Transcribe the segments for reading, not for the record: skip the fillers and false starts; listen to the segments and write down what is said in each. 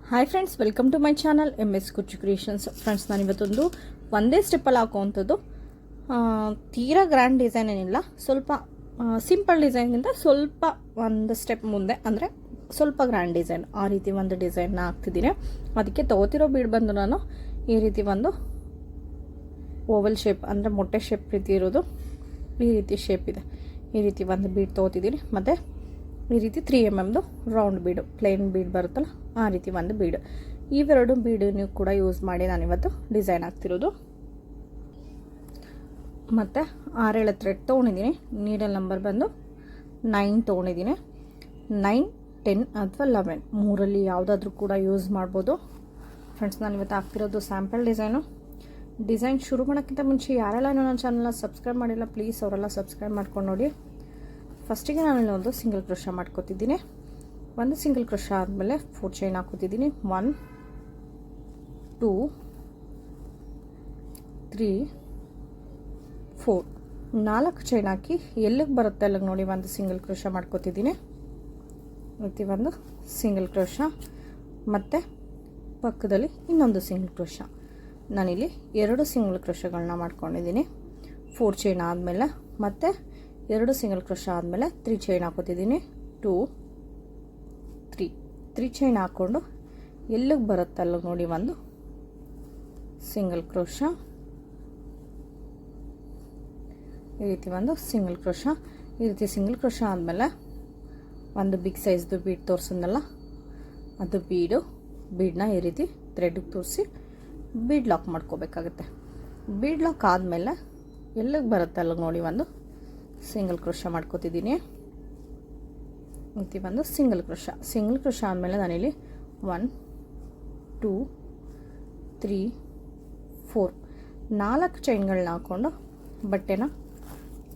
Hi friends, welcome to my channel MS Kuchu creations. Friends, ನಾನಿವತ್ತೊಂದು ಒಂದೇ ಸ್ಟೆಪ್ಪಲ್ಲಿ ಹಾಕುವಂಥದ್ದು ತೀರಾ ಗ್ರ್ಯಾಂಡ್ ಡಿಸೈನ್ ಏನಿಲ್ಲ, ಸ್ವಲ್ಪ ಸಿಂಪಲ್ ಡಿಸೈನ್ಗಿಂತ ಸ್ವಲ್ಪ ಒಂದು ಸ್ಟೆಪ್ ಮುಂದೆ, ಅಂದರೆ ಸ್ವಲ್ಪ ಗ್ರ್ಯಾಂಡ್ ಡಿಸೈನ್, ಆ ರೀತಿ ಒಂದು ಡಿಸೈನ್ನ ಹಾಕ್ತಿದ್ದೀನಿ. ಅದಕ್ಕೆ ತೊಗೋತಿರೋ ಬೀಡ್ ಬಂದು ನಾನು ಈ ರೀತಿ ಒಂದು ಓವಲ್ ಶೇಪ್, ಅಂದರೆ ಮೊಟ್ಟೆ ಶೇಪ್ ರೀತಿ ಇರೋದು, ಈ ರೀತಿ ಶೇಪ್ ಇದೆ. ಈ ರೀತಿ ಒಂದು ಬೀಡ್ ತೊಗೋತಿದ್ದೀನಿ. ಮತ್ತು ಈ ರೀತಿ 3mm ರೌಂಡ್ ಬೀಡು, ಪ್ಲೇನ್ ಬೀಡ್ ಬರುತ್ತಲ್ಲ, ಆ ರೀತಿ ಒಂದು ಬೀಡು. ಇವೆರಡು ಬೀಡನ್ನು ಕೂಡ ಯೂಸ್ ಮಾಡಿ ನಾನಿವತ್ತು ಡಿಸೈನ್ ಆಗ್ತಿರೋದು. ಮತ್ತು 6 ಥ್ರೆಡ್ ತೊಗೊಂಡಿದ್ದೀನಿ. ನೀಡಲ್ ನಂಬರ್ ಬಂದು 9 ತೊಗೊಂಡಿದ್ದೀನಿ. 9, 10 ಅಥವಾ 11 ಮೂರಲ್ಲಿ ಯಾವುದಾದ್ರೂ ಕೂಡ ಯೂಸ್ ಮಾಡ್ಬೋದು. ಫ್ರೆಂಡ್ಸ್, ನಾನಿವತ್ತು ಆಗ್ತಿರೋದು ಸ್ಯಾಂಪಲ್ ಡಿಸೈನ್ ಶುರು ಮಾಡೋಕ್ಕಿಂತ ಮುಂಚೆ ಯಾರೆಲ್ಲ ನನ್ನ ಚಾನಲ್ನ ಸಬ್ಸ್ಕ್ರೈಬ್ ಮಾಡಿಲ್ಲ, ಪ್ಲೀಸ್ ಅವರೆಲ್ಲ ಸಬ್ಸ್ಕ್ರೈಬ್ ಮಾಡ್ಕೊಂಡು ನೋಡಿ. ಫಸ್ಟಿಗೆ ನಾನು ಒಂದು ಸಿಂಗಲ್ ಕ್ರೋಶ ಮಾಡ್ಕೋತಿದ್ದೀನಿ. ಒಂದು ಸಿಂಗಲ್ ಕ್ರೋಶ ಆದಮೇಲೆ 4 ಚೈನ್ ಹಾಕೋತಿದ್ದೀನಿ. 1, 2, 3, 4 4 ಚೈನ್ ಹಾಕಿ ಎಲ್ಲಿಗೆ ಬರುತ್ತೆ ಅಲ್ಲಿಗೆ ನೋಡಿ ಒಂದು ಸಿಂಗಲ್ ಕ್ರೋಶ ಮಾಡ್ಕೋತಿದ್ದೀನಿ. ಮತ್ತು ಒಂದು ಸಿಂಗಲ್ ಕ್ರೋಶ, ಮತ್ತು ಪಕ್ಕದಲ್ಲಿ ಇನ್ನೊಂದು ಸಿಂಗಲ್ ಕ್ರೋಶ. ನಾನಿಲ್ಲಿ 2 ಸಿಂಗಲ್ ಕ್ರೋಶಗಳನ್ನ ಮಾಡ್ಕೊಂಡಿದ್ದೀನಿ. 4 ಚೈನ್ ಆದಮೇಲೆ ಮತ್ತು 2 ಸಿಂಗಲ್ ಕ್ರೋಶ ಆದಮೇಲೆ 3 ಚೈನ್ ಹಾಕೋತಿದ್ದೀನಿ. 2, 3 ಚೈನ್ ಹಾಕ್ಕೊಂಡು ಎಲ್ಲಿಗೆ ಬರುತ್ತೆ ಅಲ್ಲಿಗೆ ನೋಡಿ ಒಂದು ಸಿಂಗಲ್ ಕ್ರೋಶ, ಈ ರೀತಿ ಒಂದು ಸಿಂಗಲ್ ಕ್ರೋಶ. ಈ ರೀತಿ ಸಿಂಗಲ್ ಕ್ರೋಶ ಆದಮೇಲೆ ಒಂದು ಬಿಗ್ ಸೈಜ್ದು ಬೀಡ್ ತೋರಿಸಿದ್ನಲ್ಲ, ಅದು ಬೀಡನ್ನ ಈ ರೀತಿ ಥ್ರೆಡ್ಗೆ ತೋರಿಸಿ ಬೀಡ್ ಲಾಕ್ ಮಾಡ್ಕೋಬೇಕಾಗುತ್ತೆ. ಬೀಡ್ ಲಾಕ್ ಆದಮೇಲೆ ಎಲ್ಲಿಗೆ ಬರುತ್ತೆ ಅಲ್ಲಿಗೆ ನೋಡಿ ಒಂದು ಸಿಂಗಲ್ ಕ್ರೋಶ ಮಾಡ್ಕೋತಿದ್ದೀನಿ. ಮತ್ತು ಒಂದು ಸಿಂಗಲ್ ಕ್ರೋಶ ಆದಮೇಲೆ ನಾನಿಲ್ಲಿ 1, 2, 3, 4 4 ಚೈನ್ಗಳನ್ನ ಹಾಕ್ಕೊಂಡು ಬಟ್ಟೆನ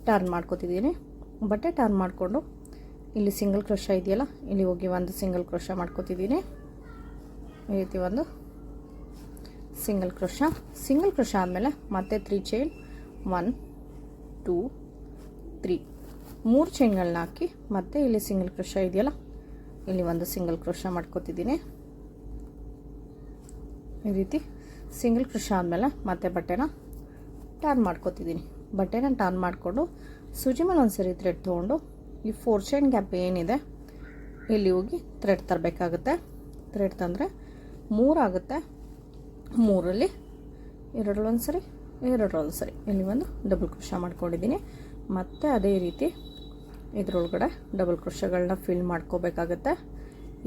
ಟರ್ನ್ ಮಾಡ್ಕೋತಿದ್ದೀನಿ. ಬಟ್ಟೆ ಟರ್ನ್ ಮಾಡಿಕೊಂಡು ಇಲ್ಲಿ ಸಿಂಗಲ್ ಕ್ರೋಶ ಇದೆಯಲ್ಲ, ಇಲ್ಲಿ ಹೋಗಿ ಒಂದು ಸಿಂಗಲ್ ಕ್ರೋಶ ಮಾಡ್ಕೋತಿದ್ದೀನಿ. ಈ ರೀತಿ ಒಂದು ಸಿಂಗಲ್ ಕ್ರೋಶ ಆದಮೇಲೆ ಮತ್ತೆ 3 ಚೈನ್, 1, 2, 3 3 ಚೈನ್ಗಳನ್ನ ಹಾಕಿ ಮತ್ತೆ ಇಲ್ಲಿ ಸಿಂಗಲ್ ಕ್ರೋಶ ಇದೆಯಲ್ಲ, ಇಲ್ಲಿ ಒಂದು ಸಿಂಗಲ್ ಕ್ರೋಶ ಮಾಡ್ಕೋತಿದ್ದೀನಿ. ಈ ರೀತಿ ಸಿಂಗಲ್ ಕ್ರೋಶ ಆದಮೇಲೆ ಮತ್ತೆ ಬಟ್ಟೆನ ಟರ್ನ್ ಮಾಡ್ಕೋತಿದ್ದೀನಿ. ಬಟ್ಟೆನ ಟರ್ನ್ ಮಾಡಿಕೊಂಡು ಸೂಜಿ ಮೇಲೆ ಒಂದ್ಸರಿ ಥ್ರೆಡ್ ತೊಗೊಂಡು ಈ 4 ಚೈನ್ ಗ್ಯಾಪ್ ಏನಿದೆ ಇಲ್ಲಿ ಹೋಗಿ ಥ್ರೆಡ್ ತರಬೇಕಾಗುತ್ತೆ. ಥ್ರೆಡ್ ತಂದರೆ 3 ಆಗುತ್ತೆ. 3ರಲ್ಲಿ 2 ಒಂದ್ಸರಿ, 2 ಒಂದ್ಸರಿ ಇಲ್ಲಿ ಒಂದು ಡಬಲ್ ಕ್ರೋಶ ಮಾಡ್ಕೊಂಡಿದ್ದೀನಿ. ಮತ್ತು ಅದೇ ರೀತಿ ಇದರೊಳಗಡೆ ಡಬಲ್ ಕ್ರೋಶಗಳನ್ನ ಫಿಲ್ ಮಾಡ್ಕೋಬೇಕಾಗತ್ತೆ.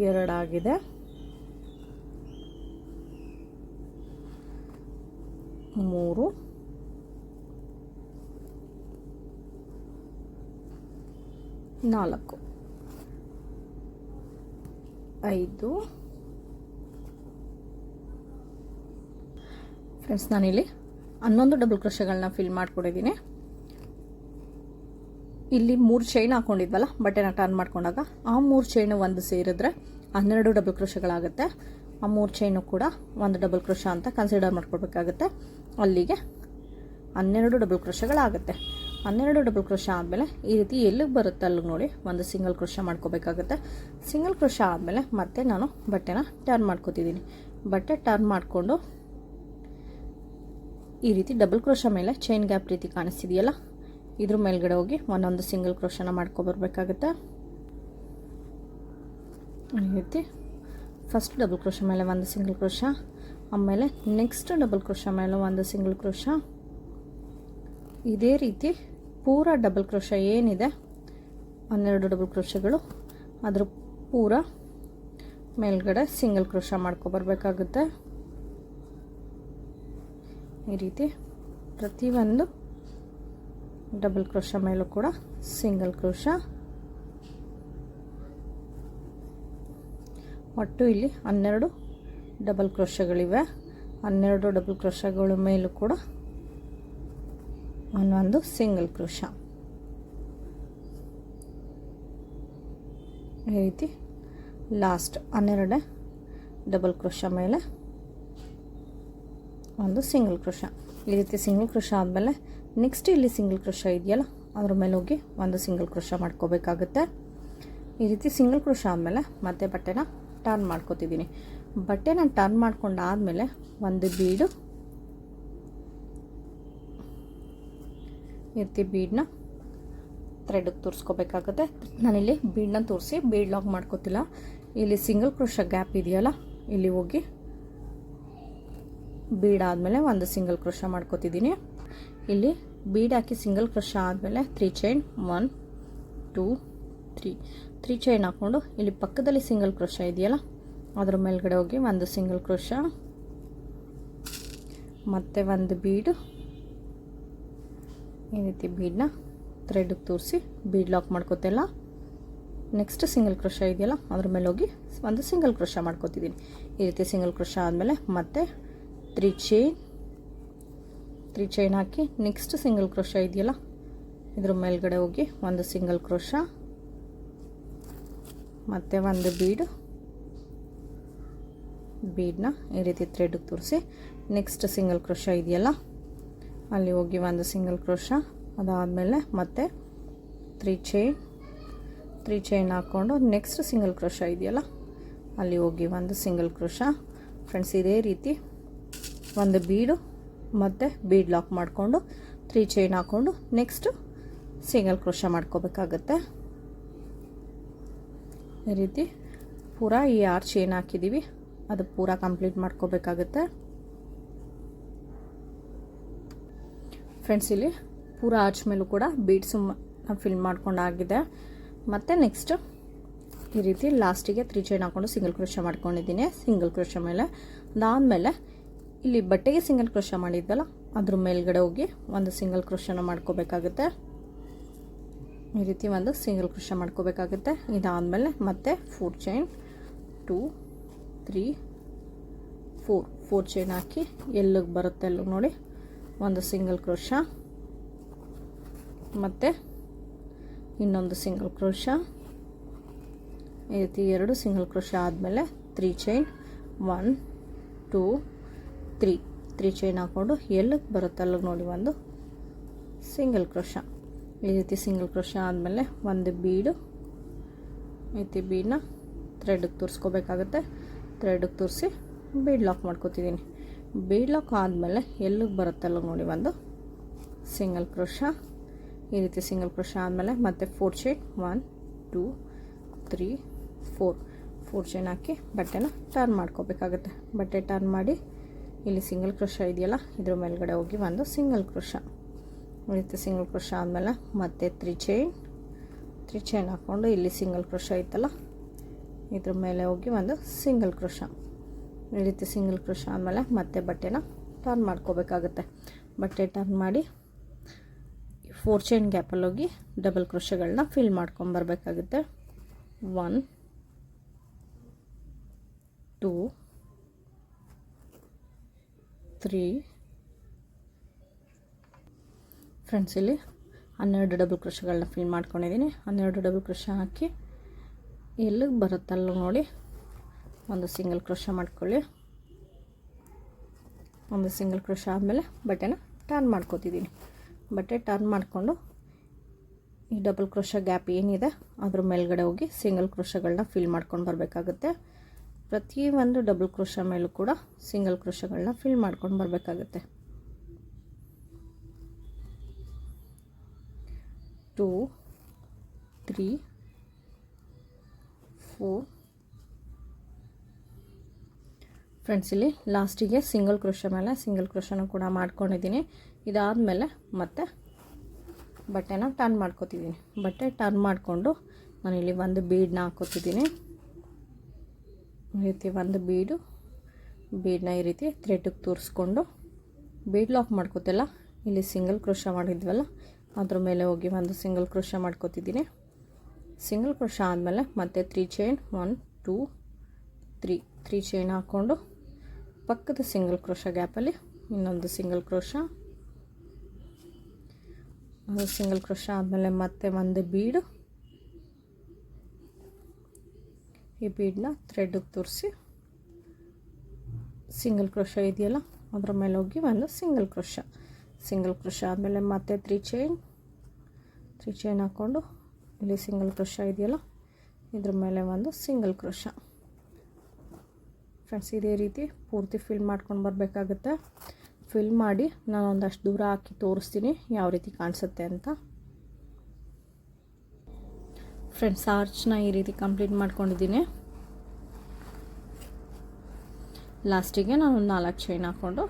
2 ಆಗಿದೆ. 3, 4, 5. ಫ್ರೆಂಡ್ಸ್, ನಾನಿಲ್ಲಿ 11 ಡಬಲ್ ಕ್ರೋಶಗಳನ್ನ ಫಿಲ್ ಮಾಡ್ಕೊಂಡಿದ್ದೀನಿ. ಇಲ್ಲಿ 3 ಚೈನ್ ಹಾಕ್ಕೊಂಡಿದ್ವಲ್ಲ ಬಟ್ಟೆನ ಟರ್ನ್ ಮಾಡ್ಕೊಂಡಾಗ, ಆ 3 ಚೈನು ಒಂದು ಸೇರಿದ್ರೆ 12 ಡಬಲ್ ಕ್ರೋಶಗಳಾಗುತ್ತೆ. ಆ 3 ಚೈನು ಕೂಡ ಒಂದು ಡಬಲ್ ಕ್ರೋಶ ಅಂತ ಕನ್ಸಿಡರ್ ಮಾಡ್ಕೊಳ್ಬೇಕಾಗುತ್ತೆ. ಅಲ್ಲಿಗೆ 12 ಡಬಲ್ ಕ್ರೋಶಗಳಾಗುತ್ತೆ. 12 ಡಬಲ್ ಕ್ರೋಶ ಆದಮೇಲೆ ಈ ರೀತಿ ಎಲ್ಲಿಗೆ ಬರುತ್ತೆ ಅಲ್ಲಿಗೆ ನೋಡಿ ಒಂದು ಸಿಂಗಲ್ ಕ್ರೋಶ ಮಾಡ್ಕೋಬೇಕಾಗುತ್ತೆ. ಸಿಂಗಲ್ ಕ್ರೋಶ ಆದಮೇಲೆ ಮತ್ತೆ ನಾನು ಬಟ್ಟೆನ ಟರ್ನ್ ಮಾಡ್ಕೋತಿದ್ದೀನಿ. ಬಟ್ಟೆ ಟರ್ನ್ ಮಾಡಿಕೊಂಡು ಈ ರೀತಿ ಡಬಲ್ ಕ್ರೋಶ ಮೇಲೆ ಚೈನ್ ಗ್ಯಾಪ್ ರೀತಿ ಕಾಣಿಸ್ತಿದೆಯಲ್ಲ, ಇದ್ರ ಮೇಲ್ಗಡೆ ಹೋಗಿ ಒಂದೊಂದು ಸಿಂಗಲ್ ಕ್ರೋಶನ ಮಾಡ್ಕೊಬರ್ಬೇಕಾಗುತ್ತೆ. ಈ ರೀತಿ ಫಸ್ಟ್ ಡಬಲ್ ಕ್ರೋಶ ಮೇಲೆ ಒಂದು ಸಿಂಗಲ್ ಕ್ರೋಶ, ಆಮೇಲೆ ನೆಕ್ಸ್ಟ್ ಡಬಲ್ ಕ್ರೋಶ ಮೇಲೆ ಒಂದು ಸಿಂಗಲ್ ಕ್ರೋಶ. ಇದೇ ರೀತಿ ಪೂರ ಡಬಲ್ ಕ್ರೋಶ ಏನಿದೆ 12 ಡಬಲ್ ಕ್ರೋಶಗಳು, ಅದ್ರ ಪೂರ ಮೇಲ್ಗಡೆ ಸಿಂಗಲ್ ಕ್ರೋಶ ಮಾಡ್ಕೊಬರ್ಬೇಕಾಗುತ್ತೆ. ಈ ರೀತಿ ಪ್ರತಿಯೊಂದು ಡಬಲ್ ಕ್ರೋಶ ಮೇಲೂ ಕೂಡ ಸಿಂಗಲ್ ಕ್ರೋಶ. ಒಟ್ಟು ಇಲ್ಲಿ 12 ಡಬಲ್ ಕ್ರೋಶಗಳಿವೆ. 12 ಡಬಲ್ ಕ್ರೋಶಗಳ ಮೇಲೂ ಕೂಡ ಒಂದೊಂದು ಸಿಂಗಲ್ ಕ್ರೋಶ. ಈ ರೀತಿ ಲಾಸ್ಟ್ 12 ಡಬಲ್ ಕ್ರೋಶ ಮೇಲೆ ಒಂದು ಸಿಂಗಲ್ ಕ್ರೋಶ. ಈ ರೀತಿ ಸಿಂಗಲ್ ಕ್ರೋಶ ಆದಮೇಲೆ ನೆಕ್ಸ್ಟ್ ಇಲ್ಲಿ ಸಿಂಗಲ್ ಕ್ರೋಶ ಇದೆಯಲ್ಲ, ಅದ್ರ ಮೇಲೆ ಹೋಗಿ ಒಂದು ಸಿಂಗಲ್ ಕ್ರೋಶ ಮಾಡ್ಕೋಬೇಕಾಗುತ್ತೆ. ಈ ರೀತಿ ಸಿಂಗಲ್ ಕ್ರೋಶ ಆದಮೇಲೆ ಮತ್ತೆ ಬಟ್ಟೆನ ಟರ್ನ್ ಮಾಡ್ಕೋತಿದ್ದೀನಿ. ಬಟ್ಟೆ ನಾನು ಟರ್ನ್ ಮಾಡ್ಕೊಂಡಾದಮೇಲೆ ಒಂದು ಬೀಡು ಈ ರೀತಿ ಬೀಡನ್ನ ಥ್ರೆಡ್ಗೆ ತೋರಿಸ್ಕೋಬೇಕಾಗುತ್ತೆ. ನಾನಿಲ್ಲಿ ಬೀಡನ್ನ ತೋರಿಸಿ ಬೀಡ್ ಲಾಕ್ ಮಾಡ್ಕೋತಿಲ್ಲ. ಇಲ್ಲಿ ಸಿಂಗಲ್ ಕ್ರೋಶ ಗ್ಯಾಪ್ ಇದೆಯಲ್ಲ, ಇಲ್ಲಿ ಹೋಗಿ ಬೀಡ್ ಆದಮೇಲೆ ಒಂದು ಸಿಂಗಲ್ ಕ್ರೋಶ ಮಾಡ್ಕೋತಿದ್ದೀನಿ. ಇಲ್ಲಿ ಬೀಡ್ ಹಾಕಿ ಸಿಂಗಲ್ ಕ್ರೋಶ ಆದಮೇಲೆ 3 ಚೈನ್ 1 2 3 ಚೈನ್ ಹಾಕ್ಕೊಂಡು ಇಲ್ಲಿ ಪಕ್ಕದಲ್ಲಿ ಸಿಂಗಲ್ ಕ್ರೋಶ ಇದೆಯಲ್ಲ ಅದ್ರ ಮೇಲ್ಗಡೆ ಹೋಗಿ ಒಂದು ಸಿಂಗಲ್ ಕ್ರೋಶ, ಮತ್ತು ಒಂದು ಬೀಡು ಈ ರೀತಿ ಬೀಡನ್ನ ಥ್ರೆಡ್ಗೆ ತೋರಿಸಿ ಬೀಡ್ ಲಾಕ್ ಮಾಡ್ಕೋತಿಲ್ಲ. ನೆಕ್ಸ್ಟ್ ಸಿಂಗಲ್ ಕ್ರೋಶ ಇದೆಯಲ್ಲ ಅದ್ರ ಮೇಲೆ ಹೋಗಿ ಒಂದು ಸಿಂಗಲ್ ಕ್ರೋಶ ಮಾಡ್ಕೋತಿದ್ದೀನಿ. ಈ ರೀತಿ ಸಿಂಗಲ್ ಕ್ರೋಶ ಆದಮೇಲೆ ಮತ್ತೆ 3 ಚೈನ್ ಹಾಕಿ ನೆಕ್ಸ್ಟ್ ಸಿಂಗಲ್ ಕ್ರೋಶ ಇದೆಯಲ್ಲ ಇದ್ರ ಮೇಲ್ಗಡೆ ಹೋಗಿ ಒಂದು ಸಿಂಗಲ್ ಕ್ರೋಶ, ಮತ್ತು ಒಂದು ಬೀಡನ್ನ ಈ ರೀತಿ ಥ್ರೆಡ್ಗೆ ತೋರಿಸಿ ನೆಕ್ಸ್ಟ್ ಸಿಂಗಲ್ ಕ್ರೋಶ ಇದೆಯಲ್ಲ ಅಲ್ಲಿ ಹೋಗಿ ಒಂದು ಸಿಂಗಲ್ ಕ್ರೋಶ, ಅದಾದಮೇಲೆ ಮತ್ತೆ 3 ಚೈನ್ ಹಾಕ್ಕೊಂಡು ನೆಕ್ಸ್ಟ್ ಸಿಂಗಲ್ ಕ್ರೋಶ ಇದೆಯಲ್ಲ ಅಲ್ಲಿ ಹೋಗಿ ಒಂದು ಸಿಂಗಲ್ ಕ್ರೋಶ. ಫ್ರೆಂಡ್ಸ್, ಇದೇ ರೀತಿ ಒಂದು ಬೀಡು ಮತ್ತು ಬೀಡ್ ಲಾಕ್ ಮಾಡಿಕೊಂಡು 3 ಚೈನ್ ಹಾಕ್ಕೊಂಡು ನೆಕ್ಸ್ಟು ಸಿಂಗಲ್ ಕ್ರೋಶ ಮಾಡ್ಕೋಬೇಕಾಗತ್ತೆ. ಈ ರೀತಿ ಪೂರಾ ಈ 6 ಚೈನ್ ಹಾಕಿದ್ದೀವಿ ಅದು ಪೂರಾ ಕಂಪ್ಲೀಟ್ ಮಾಡ್ಕೋಬೇಕಾಗತ್ತೆ. ಫ್ರೆಂಡ್ಸ್, ಇಲ್ಲಿ ಪೂರಾ ಆರ್ಚ್ ಮೇಲೂ ಕೂಡ ಬೀಡ್ಸು ಫಿಲ್ ಮಾಡ್ಕೊಂಡಾಗಿದೆ. ಮತ್ತು ನೆಕ್ಸ್ಟ್ ಈ ರೀತಿ ಲಾಸ್ಟಿಗೆ 3 ಚೈನ್ ಹಾಕ್ಕೊಂಡು ಸಿಂಗಲ್ ಕ್ರೋಶ ಮಾಡ್ಕೊಂಡಿದ್ದೀನಿ ಸಿಂಗಲ್ ಕ್ರೋಶ ಮೇಲೆ. ಅದಾದಮೇಲೆ ಇಲ್ಲಿ ಬಟ್ಟೆಗೆ ಸಿಂಗಲ್ ಕ್ರೋಶ ಮಾಡಿದ್ವಲ್ಲ ಅದ್ರ ಮೇಲ್ಗಡೆ ಹೋಗಿ ಒಂದು ಸಿಂಗಲ್ ಕ್ರೋಶನ ಮಾಡ್ಕೋಬೇಕಾಗುತ್ತೆ. ಈ ರೀತಿ ಒಂದು ಸಿಂಗಲ್ ಕ್ರೋಶ ಮಾಡ್ಕೋಬೇಕಾಗುತ್ತೆ. ಇದಾದಮೇಲೆ ಮತ್ತೆ 4 ಚೈನ್ 2 3 4 ಚೈನ್ ಹಾಕಿ ಎಲ್ಲಿಗೆ ಬರುತ್ತೆ ಅಲ್ಲಿಗೆ ನೋಡಿ ಒಂದು ಸಿಂಗಲ್ ಕ್ರೋಶ, ಮತ್ತು ಇನ್ನೊಂದು ಸಿಂಗಲ್ ಕ್ರೋಶ. ಈ ರೀತಿ 2 ಸಿಂಗಲ್ ಕ್ರೋಶ ಆದಮೇಲೆ 3 ಚೈನ್ 1 2 3 ಚೈನ್ ಹಾಕ್ಕೊಂಡು ಎಲ್ಲಿಗೆ ಬರುತ್ತೆ ಅಲ್ಲಿಗೆ ನೋಡಿ ಒಂದು ಸಿಂಗಲ್ ಕ್ರೋಶ. ಈ ರೀತಿ ಸಿಂಗಲ್ ಕ್ರೋಶ ಆದಮೇಲೆ ಒಂದು ಬೀಡು ಈ ರೀತಿ ಬೀಡನ್ನ ಥ್ರೆಡ್ಗೆ ತೋರಿಸ್ಕೋಬೇಕಾಗುತ್ತೆ. ಥ್ರೆಡ್ಗೆ ತೋರಿಸಿ ಬೀಡ್ ಲಾಕ್ ಮಾಡ್ಕೋತಿದ್ದೀನಿ. ಬೀಡ್ ಲಾಕ್ ಆದಮೇಲೆ ಎಲ್ಲಿಗೆ ಬರುತ್ತೆ ಅಲ್ಲಿಗೆ ನೋಡಿ ಒಂದು ಸಿಂಗಲ್ ಕ್ರೋಶ. ಈ ರೀತಿ ಸಿಂಗಲ್ ಕ್ರೋಶ ಆದಮೇಲೆ ಮತ್ತೆ 4 ಚೈನ್ 1 2 3 4 ಚೈನ್ ಹಾಕಿ ಬಟ್ಟೆನ ಟರ್ನ್ ಮಾಡ್ಕೋಬೇಕಾಗುತ್ತೆ. ಬಟ್ಟೆ ಟರ್ನ್ ಮಾಡಿ ಇಲ್ಲಿ ಸಿಂಗಲ್ ಕ್ರೋಶ ಇದೆಯಲ್ಲ ಇದ್ರ ಮೇಲ್ಗಡೆ ಹೋಗಿ ಒಂದು ಸಿಂಗಲ್ ಕ್ರೋಶ. ಈ ರೀತಿ ಸಿಂಗಲ್ ಕ್ರೋಶ ಆದಮೇಲೆ ಮತ್ತೆ 3 ಚೈನ್ ಹಾಕ್ಕೊಂಡು ಇಲ್ಲಿ ಸಿಂಗಲ್ ಕ್ರೋಶ ಇತ್ತಲ್ಲ ಇದ್ರ ಮೇಲೆ ಹೋಗಿ ಒಂದು ಸಿಂಗಲ್ ಕ್ರೋಶ. ಈ ರೀತಿ ಸಿಂಗಲ್ ಕ್ರೋಶ ಆದಮೇಲೆ ಮತ್ತೆ ಬಟ್ಟೆನ ಟರ್ನ್ ಮಾಡ್ಕೋಬೇಕಾಗುತ್ತೆ. ಬಟ್ಟೆ ಟರ್ನ್ ಮಾಡಿ 4 ಚೈನ್ ಗ್ಯಾಪಲ್ಲಿ ಹೋಗಿ ಡಬಲ್ ಕ್ರೋಶಗಳನ್ನ ಫಿಲ್ ಮಾಡ್ಕೊಂಬರ್ಬೇಕಾಗುತ್ತೆ. 1 2 3 ಫ್ರೆಂಡ್ಸ್, ಇಲ್ಲಿ 12 ಡಬಲ್ ಕ್ರೋಶಗಳನ್ನ ಫಿಲ್ ಮಾಡ್ಕೊಂಡಿದ್ದೀನಿ. 12 ಡಬಲ್ ಕ್ರೋಶ ಹಾಕಿ ಎಲ್ಲಿಗೆ ಬರುತ್ತಲ್ಲ ನೋಡಿ ಒಂದು ಸಿಂಗಲ್ ಕ್ರೋಶ ಮಾಡ್ಕೊಳ್ಳಿ. ಒಂದು ಸಿಂಗಲ್ ಕ್ರೋಶ ಆದಮೇಲೆ ಬಟ್ಟೆನ ಟರ್ನ್ ಮಾಡ್ಕೋತಿದ್ದೀನಿ. ಬಟ್ಟೆ ಟರ್ನ್ ಮಾಡಿಕೊಂಡು ಈ ಡಬಲ್ ಕ್ರೋಶ ಗ್ಯಾಪ್ ಏನಿದೆ ಅದ್ರ ಮೇಲ್ಗಡೆ ಹೋಗಿ ಸಿಂಗಲ್ ಕ್ರೋಶಗಳನ್ನ ಫಿಲ್ ಮಾಡ್ಕೊಂಡು ಬರಬೇಕಾಗುತ್ತೆ. ಪ್ರತಿಯೊಂದು ಡಬಲ್ ಕ್ರೋಶ ಮೇಲೂ ಕೂಡ ಸಿಂಗಲ್ ಕ್ರೋಶಗಳನ್ನ ಫಿಲ್ ಮಾಡ್ಕೊಂಡು ಬರಬೇಕಾಗುತ್ತೆ. 2 3 4 ಫ್ರೆಂಡ್ಸ್, ಇಲ್ಲಿ ಲಾಸ್ಟಿಗೆ ಸಿಂಗಲ್ ಕ್ರೋಶ ಮೇಲೆ ಸಿಂಗಲ್ ಕ್ರೋಶನ ಕೂಡ ಮಾಡ್ಕೊಂಡಿದ್ದೀನಿ. ಇದಾದಮೇಲೆ ಮತ್ತೆ ಬಟ್ಟೆನ ಟರ್ನ್ ಮಾಡ್ಕೋತಿದ್ದೀನಿ. ಬಟ್ಟೆ ಟರ್ನ್ ಮಾಡಿಕೊಂಡು ನಾನಿಲ್ಲಿ ಒಂದು ಬೀಡನ್ನ ಹಾಕೋತಿದ್ದೀನಿ. ಈ ರೀತಿ ಒಂದು ಬೀಡನ್ನ ಈ ರೀತಿ ಥ್ರೆಡ್ಗೆ ತೋರಿಸ್ಕೊಂಡು ಬೀಡ್ ಲಾಕ್ ಮಾಡ್ಕೋತಿಲ್ಲ. ಇಲ್ಲಿ ಸಿಂಗಲ್ ಕ್ರೋಶ ಮಾಡಿದ್ವಲ್ಲ ಅದ್ರ ಮೇಲೆ ಹೋಗಿ ಒಂದು ಸಿಂಗಲ್ ಕ್ರೋಶ ಮಾಡ್ಕೋತಿದ್ದೀನಿ. ಸಿಂಗಲ್ ಕ್ರೋಶ ಆದಮೇಲೆ ಮತ್ತೆ 3 ಚೈನ್ 1 2 3 ಚೈನ್ ಹಾಕ್ಕೊಂಡು ಪಕ್ಕದ ಸಿಂಗಲ್ ಕ್ರೋಶ ಗ್ಯಾಪಲ್ಲಿ ಇನ್ನೊಂದು ಸಿಂಗಲ್ ಕ್ರೋಶ. ಅದು ಸಿಂಗಲ್ ಕ್ರೋಶ ಆದಮೇಲೆ ಮತ್ತೆ ಒಂದು ಬೀಡು, ಈ ಬೀಡನ್ನ ಥ್ರೆಡ್ಗೆ ತೋರಿಸಿ ಸಿಂಗಲ್ ಕ್ರೋಶ ಇದೆಯಲ್ಲ ಅದರ ಮೇಲೆ ಹೋಗಿ ಒಂದು ಸಿಂಗಲ್ ಕ್ರೋಶ ಆದಮೇಲೆ ಮತ್ತೆ 3 ಚೈನ್ ಹಾಕ್ಕೊಂಡು ಇಲ್ಲಿ ಸಿಂಗಲ್ ಕ್ರೋಶ ಇದೆಯಲ್ಲ ಇದ್ರ ಮೇಲೆ ಒಂದು ಸಿಂಗಲ್ ಕ್ರೋಶ. ಫ್ರೆಂಡ್ಸ್ ಇದೇ ರೀತಿ ಪೂರ್ತಿ ಫಿಲ್ ಮಾಡ್ಕೊಂಡು ಬರಬೇಕಾಗುತ್ತೆ. ಫಿಲ್ ಮಾಡಿ ನಾನು ಒಂದಷ್ಟು ದೂರ ಹಾಕಿ ತೋರಿಸ್ತೀನಿ ಯಾವ ರೀತಿ ಕಾಣಿಸುತ್ತೆ ಅಂತ. ಫ್ರೆಂಡ್ಸ್ ಆರ್ಚ್ನ ಈ ರೀತಿ ಕಂಪ್ಲೀಟ್ ಮಾಡ್ಕೊಂಡಿದ್ದೀನಿ. ಲಾಸ್ಟಿಗೆ ನಾನು ಒಂದು 4 ಚೈನ್ ಹಾಕ್ಕೊಂಡು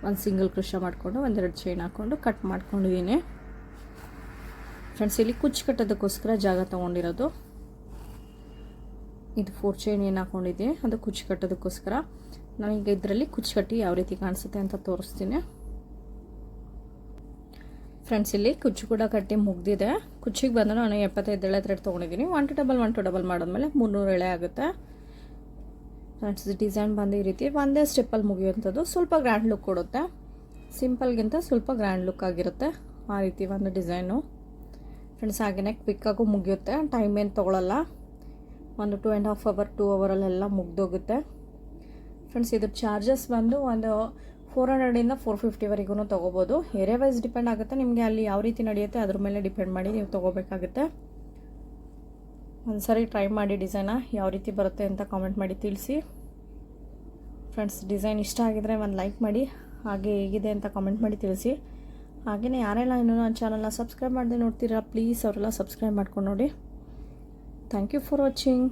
ಒಂದು ಸಿಂಗಲ್ ಕ್ರೋಶೆ ಮಾಡಿಕೊಂಡು ಒಂದೆರಡು ಚೈನ್ ಹಾಕ್ಕೊಂಡು ಕಟ್ ಮಾಡ್ಕೊಂಡಿದ್ದೀನಿ. ಫ್ರೆಂಡ್ಸ್ ಇಲ್ಲಿ ಕುಚ್ಚು ಕಟ್ಟೋದಕ್ಕೋಸ್ಕರ ಜಾಗ ತೊಗೊಂಡಿರೋದು. ಇದು 4 ಚೈನ್ ಏನು ಹಾಕ್ಕೊಂಡಿದ್ದೀನಿ ಅದು ಕುಚ್ಚು ಕಟ್ಟೋದಕ್ಕೋಸ್ಕರ. ನಾನೀಗ ಇದರಲ್ಲಿ ಕುಚ್ಚು ಕಟ್ಟಿ ಯಾವ ರೀತಿ ಕಾಣಿಸುತ್ತೆ ಅಂತ ತೋರಿಸ್ತೀನಿ. ಫ್ರೆಂಡ್ಸ್ ಇಲ್ಲಿ ಕುಚ್ಚು ಕೂಡ ಕಟ್ಟಿ ಮುಗ್ದಿದೆ. ಕುಚ್ಚಿಗೆ ಬಂದು ನಾನು 75 ಎಳೆ ಥ್ರೆಡ್ ತೊಗೊಂಡಿದ್ದೀನಿ. 1 to double ಮಾಡಿದ್ಮೇಲೆ 300 ಎಳೆ ಆಗುತ್ತೆ. ಫ್ರೆಂಡ್ಸ್ ಡಿಸೈನ್ ಬಂದು ಈ ರೀತಿ ಒಂದೇ ಸ್ಟೆಪ್ಪಲ್ಲಿ ಮುಗಿಯುವಂಥದ್ದು. ಸ್ವಲ್ಪ ಗ್ರ್ಯಾಂಡ್ ಲುಕ್ ಕೊಡುತ್ತೆ, ಸಿಂಪಲ್ಗಿಂತ ಸ್ವಲ್ಪ ಗ್ರ್ಯಾಂಡ್ ಲುಕ್ ಆಗಿರುತ್ತೆ ಆ ರೀತಿ ಒಂದು ಡಿಸೈನು. ಫ್ರೆಂಡ್ಸ್ ಹಾಗೆಯೇ ಕ್ವಿಕ್ಕಾಗೂ ಮುಗಿಯುತ್ತೆ, ಟೈಮ್ ಏನು ತೊಗೊಳ್ಳಲ್ಲ. ಒಂದು 2.5 hour 2 hourಲ್ಲೆಲ್ಲ ಮುಗ್ದೋಗುತ್ತೆ. ಫ್ರೆಂಡ್ಸ್ ಇದ್ರ ಚಾರ್ಜಸ್ ಬಂದು ಒಂದು 400 450ವರೆಗೂ ತೊಗೋಬೋದು. ಏರಿಯಾ ವೈಸ್ ಡಿಪೆಂಡ್ ಆಗುತ್ತೆ, ನಿಮಗೆ ಅಲ್ಲಿ ಯಾವ ರೀತಿ ನಡೆಯುತ್ತೆ ಅದ್ರ ಮೇಲೆ ಡಿಪೆಂಡ್ ಮಾಡಿ ನೀವು ತೊಗೋಬೇಕಾಗುತ್ತೆ. ಒಂದು ಸರಿ ಟ್ರೈ ಮಾಡಿ ಡಿಸೈನ ಯಾವ ರೀತಿ ಬರುತ್ತೆ ಅಂತ ಕಾಮೆಂಟ್ ಮಾಡಿ ತಿಳಿಸಿ. ಫ್ರೆಂಡ್ಸ್ ಡಿಸೈನ್ ಇಷ್ಟ ಆಗಿದ್ರೆ ಒಂದು ಲೈಕ್ ಮಾಡಿ, ಹಾಗೆ ಹೇಗಿದೆ ಅಂತ ಕಾಮೆಂಟ್ ಮಾಡಿ ತಿಳಿಸಿ. ಹಾಗೆಯೇ ಯಾರೆಲ್ಲ ಇನ್ನೂ ನನ್ನ ಚಾನಲ್ನ ಸಬ್ಸ್ಕ್ರೈಬ್ ಮಾಡದೆ ನೋಡ್ತೀರಾ ಪ್ಲೀಸ್ ಅವರೆಲ್ಲ ಸಬ್ಸ್ಕ್ರೈಬ್ ಮಾಡ್ಕೊಂಡು ನೋಡಿ. Thank you for watching.